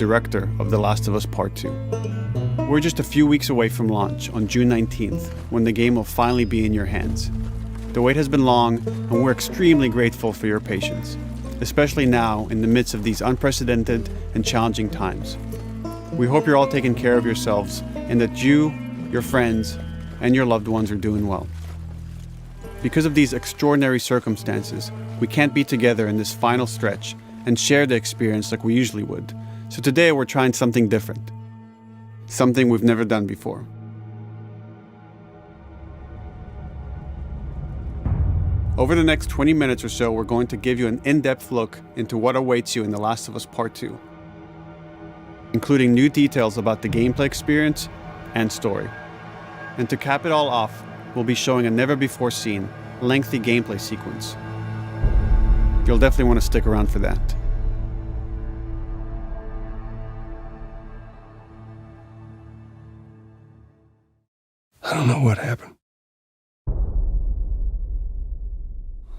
director of The Last of Us Part 2. We're just a few weeks away from launch on June 19th, when the game will finally be in your hands. The wait has been long, and we're extremely grateful for your patience, especially now in the midst of these unprecedented and challenging times. We hope you're all taking care of yourselves and that you, your friends, and your loved ones are doing well. Because of these extraordinary circumstances, we can't be together in this final stretch and share the experience like we usually would. So today we're trying something different. Something we've never done before. Over the next 20 minutes or so, we're going to give you an in-depth look into what awaits you in The Last of Us Part 2, including new details about the gameplay experience and story. And to cap it all off, we'll be showing a never-before-seen, lengthy gameplay sequence. You'll definitely want to stick around for that. I don't know what happened.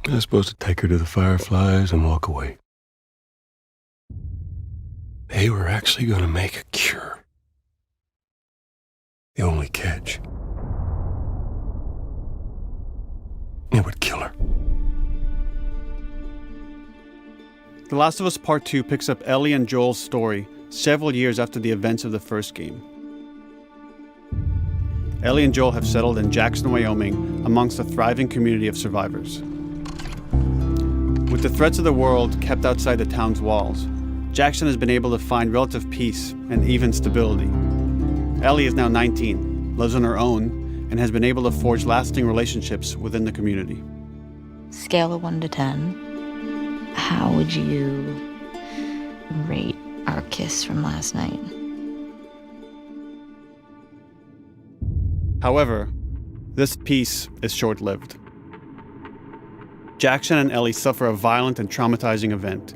I was supposed to take her to the Fireflies and walk away. They were actually going to make a cure. The only catch, it would kill her. The Last of Us Part 2 picks up Ellie and Joel's story several years after the events of the first game. Ellie and Joel have settled in Jackson, Wyoming, amongst a thriving community of survivors. With the threats of the world kept outside the town's walls, Jackson has been able to find relative peace and even stability. Ellie is now 19, lives on her own, and has been able to forge lasting relationships within the community. Scale of 1 to 10, how would you rate our kiss from last night? However, this peace is short-lived. Jackson and Ellie suffer a violent and traumatizing event.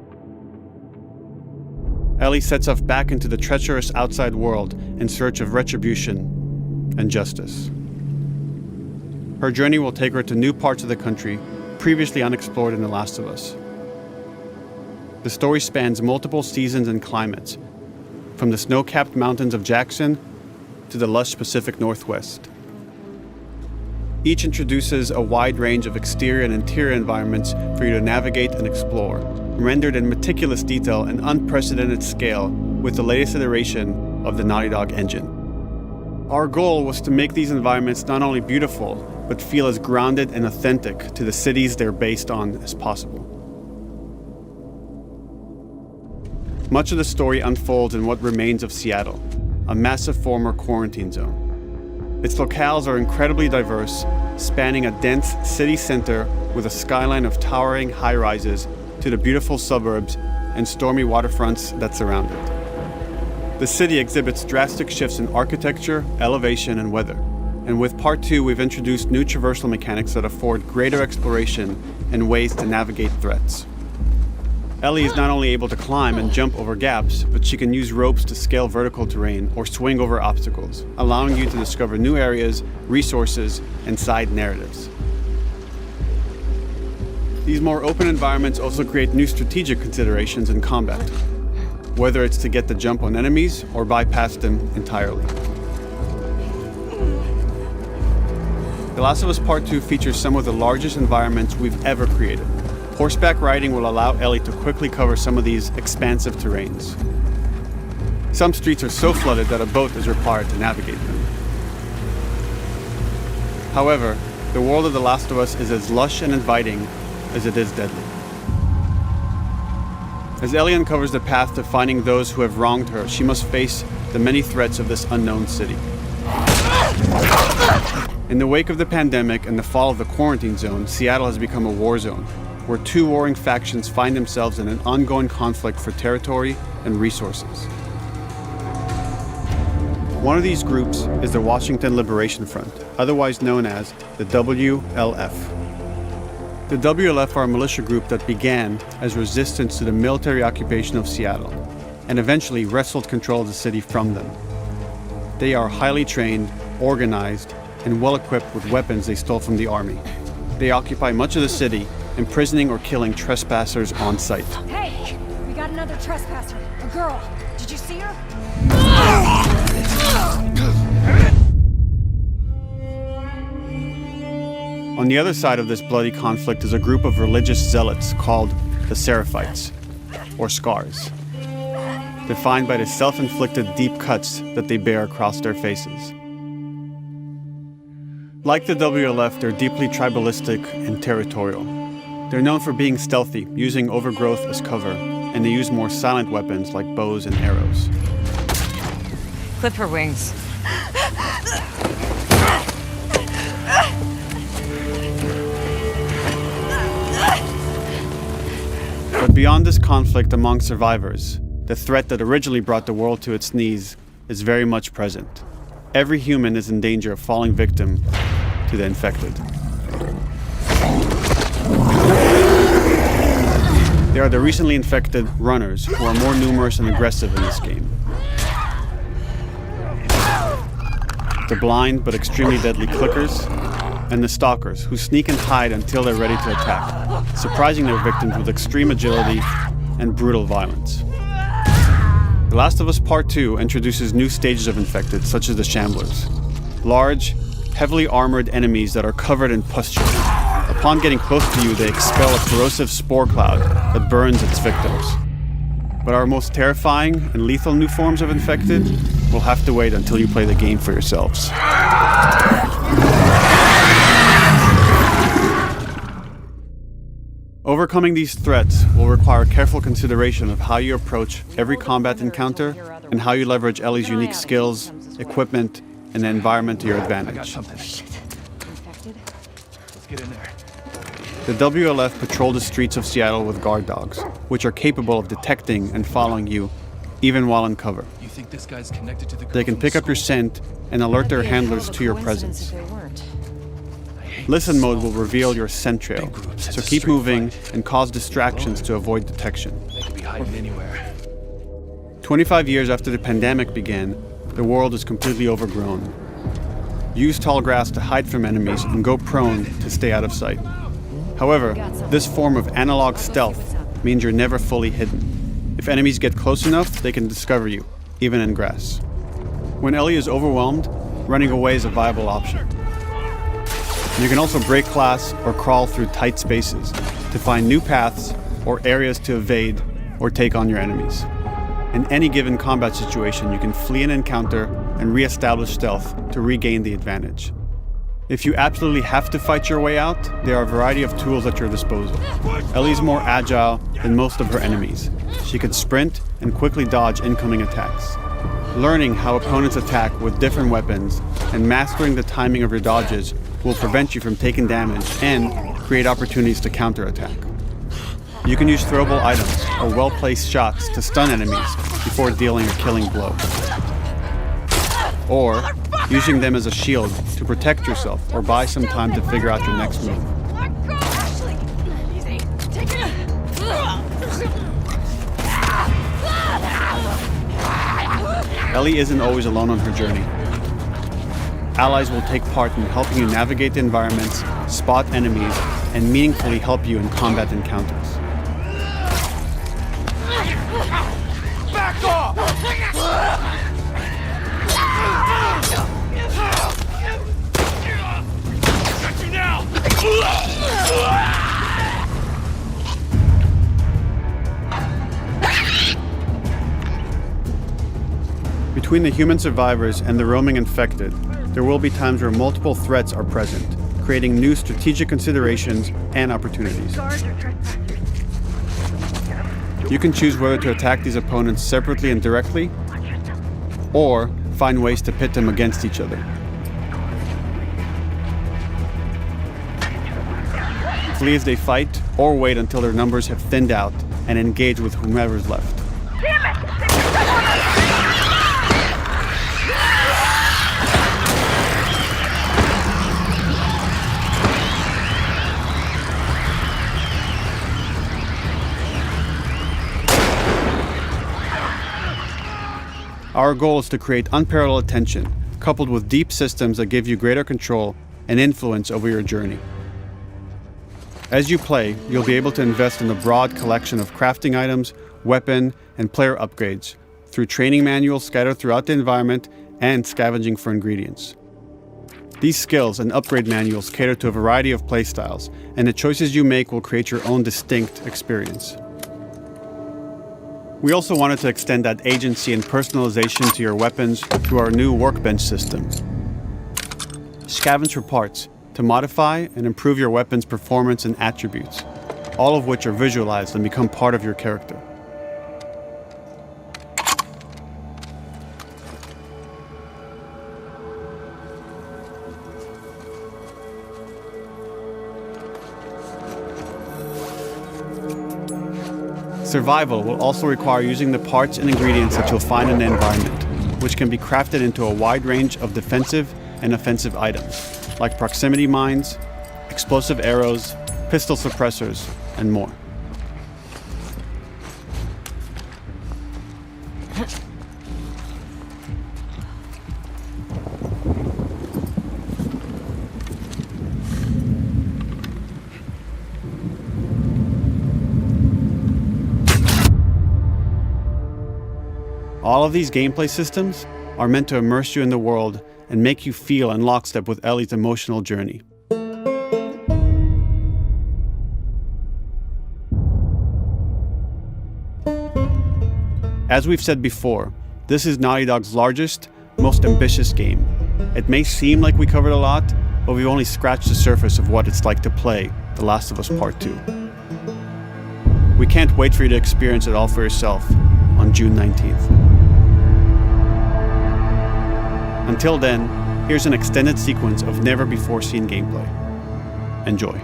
Ellie sets off back into the treacherous outside world in search of retribution and justice. Her journey will take her to new parts of the country previously unexplored in The Last of Us. The story spans multiple seasons and climates, from the snow-capped mountains of Jackson to the lush Pacific Northwest. Each introduces a wide range of exterior and interior environments for you to navigate and explore, rendered in meticulous detail and unprecedented scale with the latest iteration of the Naughty Dog engine. Our goal was to make these environments not only beautiful, but feel as grounded and authentic to the cities they're based on as possible. Much of the story unfolds in what remains of Seattle, a massive former quarantine zone. Its locales are incredibly diverse, spanning a dense city center with a skyline of towering high-rises to the beautiful suburbs and stormy waterfronts that surround it. The city exhibits drastic shifts in architecture, elevation, and weather. And with Part 2, we've introduced new traversal mechanics that afford greater exploration and ways to navigate threats. Ellie is not only able to climb and jump over gaps, but she can use ropes to scale vertical terrain or swing over obstacles, allowing you to discover new areas, resources, and side narratives. These more open environments also create new strategic considerations in combat, whether it's to get the jump on enemies or bypass them entirely. The Last of Us Part 2 features some of the largest environments we've ever created. Horseback riding will allow Ellie to quickly cover some of these expansive terrains. Some streets are so flooded that a boat is required to navigate them. However, the world of The Last of Us is as lush and inviting as it is deadly. As Ellie uncovers the path to finding those who have wronged her, she must face the many threats of this unknown city. In the wake of the pandemic and the fall of the quarantine zone, Seattle has become a war zone, where two warring factions find themselves in an ongoing conflict for territory and resources. One of these groups is the Washington Liberation Front, otherwise known as the WLF. The WLF are a militia group that began as resistance to the military occupation of Seattle, and eventually wrestled control of the city from them. They are highly trained, organized, and well-equipped with weapons they stole from the army. They occupy much of the city, imprisoning or killing trespassers on sight. Hey, we got another trespasser, a girl. Did you see her? On the other side of this bloody conflict is a group of religious zealots called the Seraphites, or Scars, defined by the self-inflicted deep cuts that they bear across their faces. Like the WLF, they're deeply tribalistic and territorial. They're known for being stealthy, using overgrowth as cover, and they use more silent weapons like bows and arrows. Clip her wings. But beyond this conflict among survivors, the threat that originally brought the world to its knees is very much present. Every human is in danger of falling victim to the infected. They are the recently infected runners, who are more numerous and aggressive in this game. The blind but extremely deadly clickers, and the stalkers, who sneak and hide until they're ready to attack, surprising their victims with extreme agility and brutal violence. The Last of Us Part 2 introduces new stages of infected, such as the Shamblers. Large, heavily armored enemies that are covered in pustule. Upon getting close to you, they expel a corrosive spore cloud that burns its victims. But our most terrifying and lethal new forms of infected will have to wait until you play the game for yourselves. Overcoming these threats will require careful consideration of how you approach every combat encounter and how you leverage Ellie's unique skills, equipment, and the environment to your advantage. Let's get in there. The WLF patrol the streets of Seattle with guard dogs, which are capable of detecting and following you, even while in cover. You think this guy's connected to the They can pick up your scent and alert their handlers to your presence. Listen mode will reveal your scent trail, so keep moving and cause distractions to avoid detection. They could be hiding anywhere. 25 years after the pandemic began, the world is completely overgrown. Use tall grass to hide from enemies and go prone to stay out of sight. However, this form of analog stealth means you're never fully hidden. If enemies get close enough, they can discover you, even in grass. When Ellie is overwhelmed, running away is a viable option. You can also break glass or crawl through tight spaces to find new paths or areas to evade or take on your enemies. In any given combat situation, you can flee an encounter and re-establish stealth to regain the advantage. If you absolutely have to fight your way out, there are a variety of tools at your disposal. Ellie's more agile than most of her enemies. She can sprint and quickly dodge incoming attacks. Learning how opponents attack with different weapons and mastering the timing of your dodges will prevent you from taking damage and create opportunities to counterattack. You can use throwable items or well-placed shots to stun enemies before dealing a killing blow. Or using them as a shield to protect yourself or buy some time to figure out your next move. Ellie isn't always alone on her journey. Allies will take part in helping you navigate the environments, spot enemies, and meaningfully help you in combat encounters. Back off! Got you now! Between the human survivors and the roaming infected, there will be times where multiple threats are present, creating new strategic considerations and opportunities. You can choose whether to attack these opponents separately and directly, or find ways to pit them against each other. Flee as they fight, or wait until their numbers have thinned out and engage with whomever's left. Our goal is to create unparalleled tension, coupled with deep systems that give you greater control and influence over your journey. As you play, you'll be able to invest in a broad collection of crafting items, weapon, and player upgrades through training manuals scattered throughout the environment and scavenging for ingredients. These skills and upgrade manuals cater to a variety of playstyles, and the choices you make will create your own distinct experience. We also wanted to extend that agency and personalization to your weapons through our new workbench system. Scavenge for parts to modify and improve your weapon's performance and attributes, all of which are visualized and become part of your character. Survival will also require using the parts and ingredients that you'll find in the environment, which can be crafted into a wide range of defensive and offensive items, like proximity mines, explosive arrows, pistol suppressors, and more. All of these gameplay systems are meant to immerse you in the world and make you feel in lockstep with Ellie's emotional journey. As we've said before, this is Naughty Dog's largest, most ambitious game. It may seem like we covered a lot, but we've only scratched the surface of what it's like to play The Last of Us Part 2. We can't wait for you to experience it all for yourself on June 19th. Until then, here's an extended sequence of never-before-seen gameplay. Enjoy.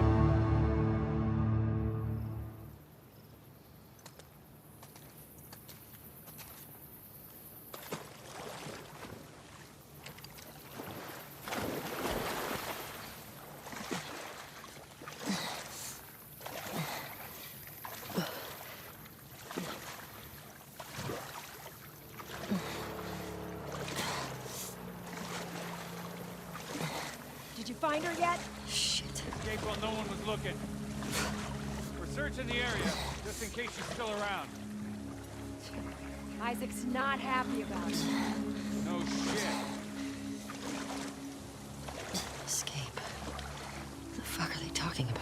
Did you find her yet? Shit. Escape while no one was looking. We're searching the area, just in case she's still around. Isaac's not happy about it. No shit. Escape. What the fuck are they talking about?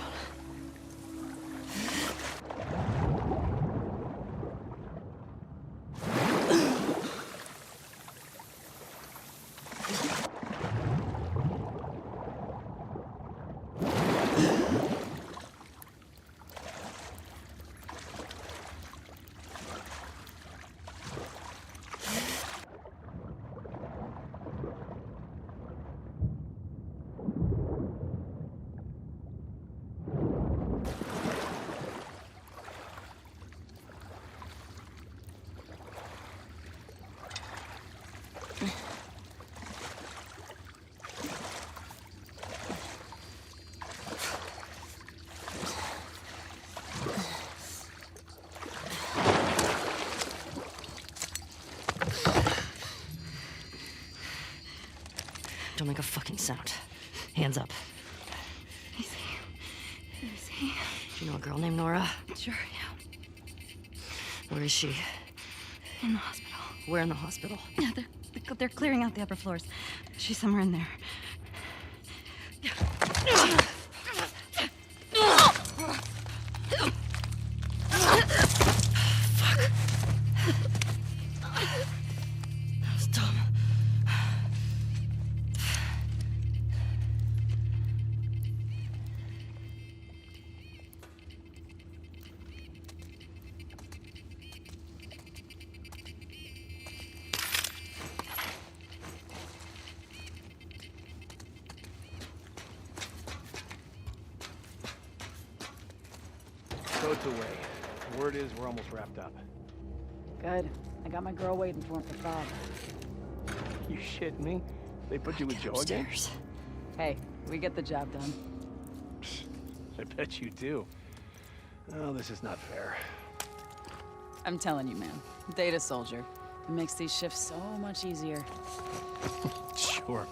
Don't make a fucking sound. Hands up. Easy. Do you know a girl named Nora? Sure, yeah. Where is she? In the hospital. Where in the hospital? Yeah, they're clearing out the upper floors. She's somewhere in there. That was dumb. Coat's away. Word is we're almost wrapped up. Good. I got my girl waiting for him for 5. You shitting me? They put you with Joe again? Upstairs. Hey, we get the job done. I bet you do. Oh, this is not fair. I'm telling you, man. Data soldier. It makes these shifts so much easier. Sure.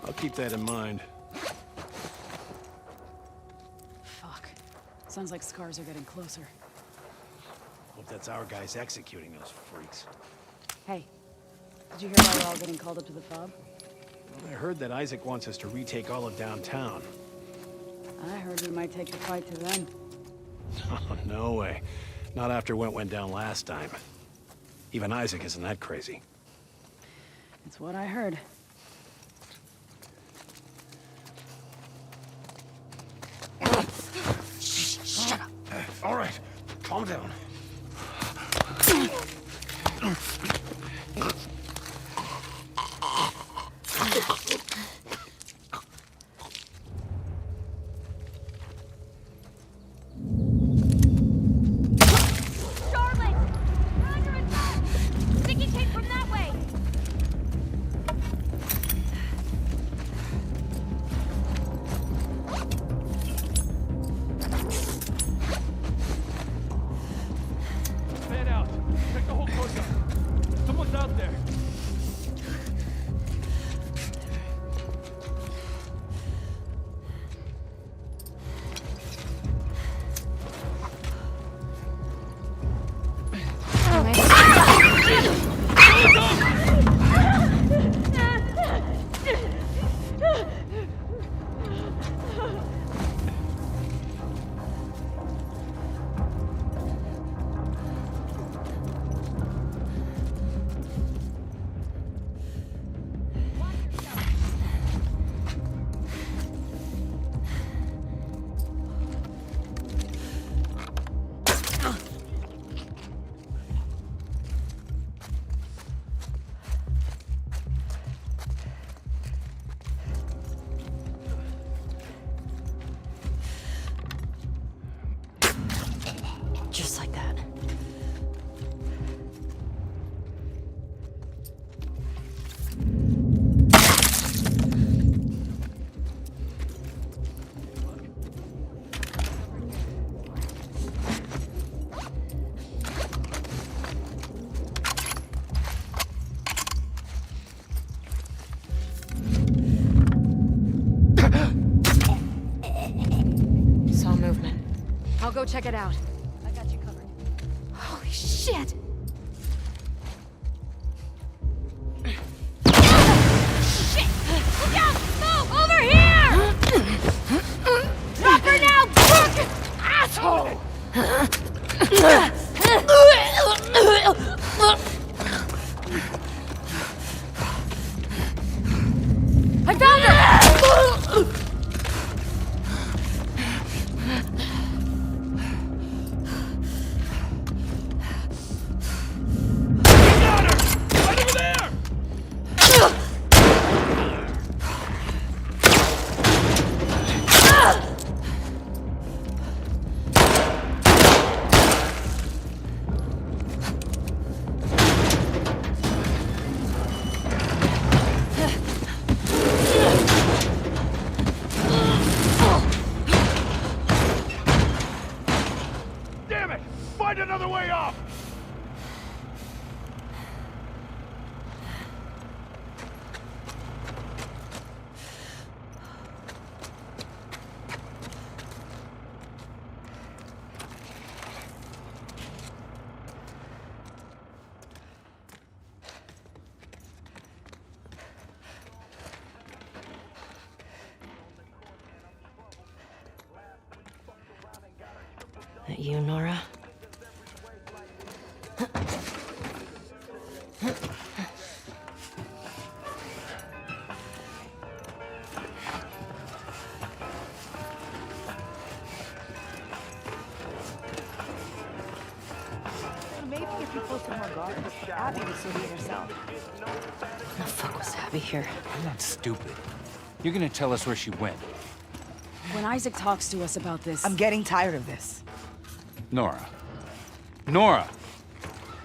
I'll keep that in mind. Fuck. Sounds like scars are getting closer. Hope that's our guys executing those freaks. Hey, did you hear why we're all getting called up to the fob? I heard that Isaac wants us to retake all of downtown. I heard we might take the fight to them. Oh, no way. Not after what went down last time. Even Isaac isn't that crazy. It's what I heard. Shut up. All right, calm down. Charlotte! We're under attack! Sticky tape from that way! Fan out. Check the whole courtyard. Someone's out there. Just like that. Saw movement. I'll go check it out. I got you covered. Holy shit! Shit! Look out! Move! Over here! Drop her now! Asshole! I found her! Damn it! Find another way off! That you, Nora? Maybe if you posted more guards, Abby would still be herself. The fuck was Abby here? I'm not stupid. You're gonna tell us where she went. When Isaac talks to us about this... I'm getting tired of this. Nora. Nora!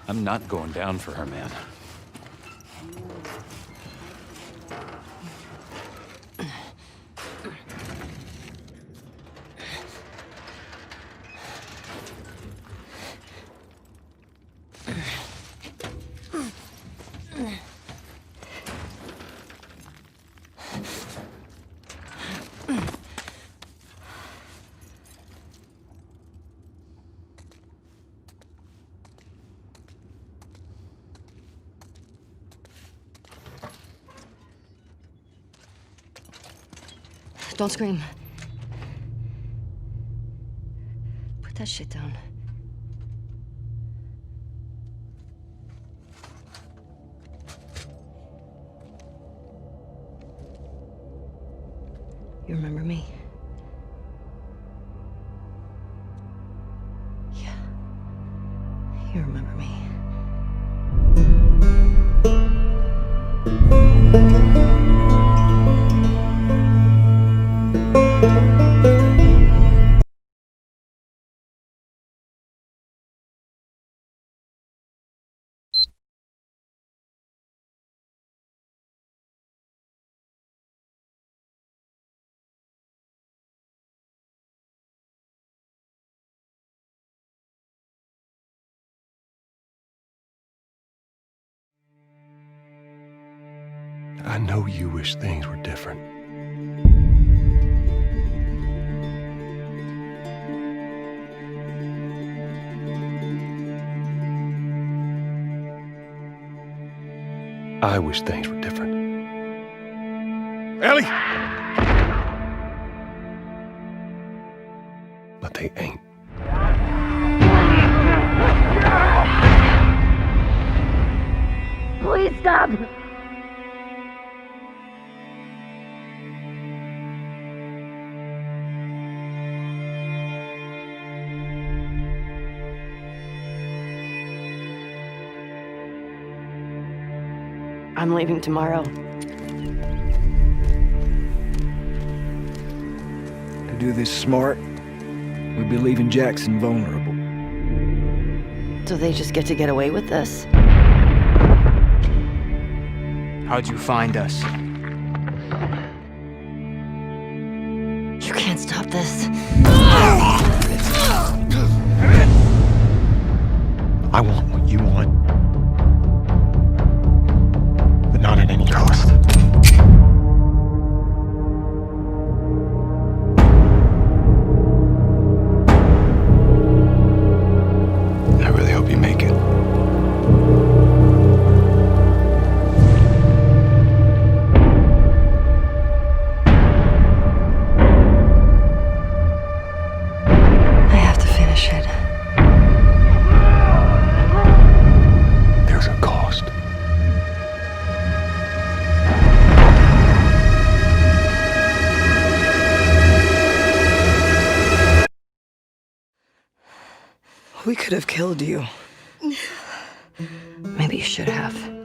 I'm not going down for her, man. Don't scream. Put that shit down. You remember me? Yeah. You remember me. I know you wish things were different. I wish things were different. Ellie! But they ain't. Please stop! I'm leaving tomorrow. To do this smart, we'd be leaving Jackson vulnerable. So they just get to get away with this? How'd you find us? You can't stop this. I want what you want, but not at any cost. I really hope you make it. I have to finish it. There's a cost. We could have killed you. Maybe you should have.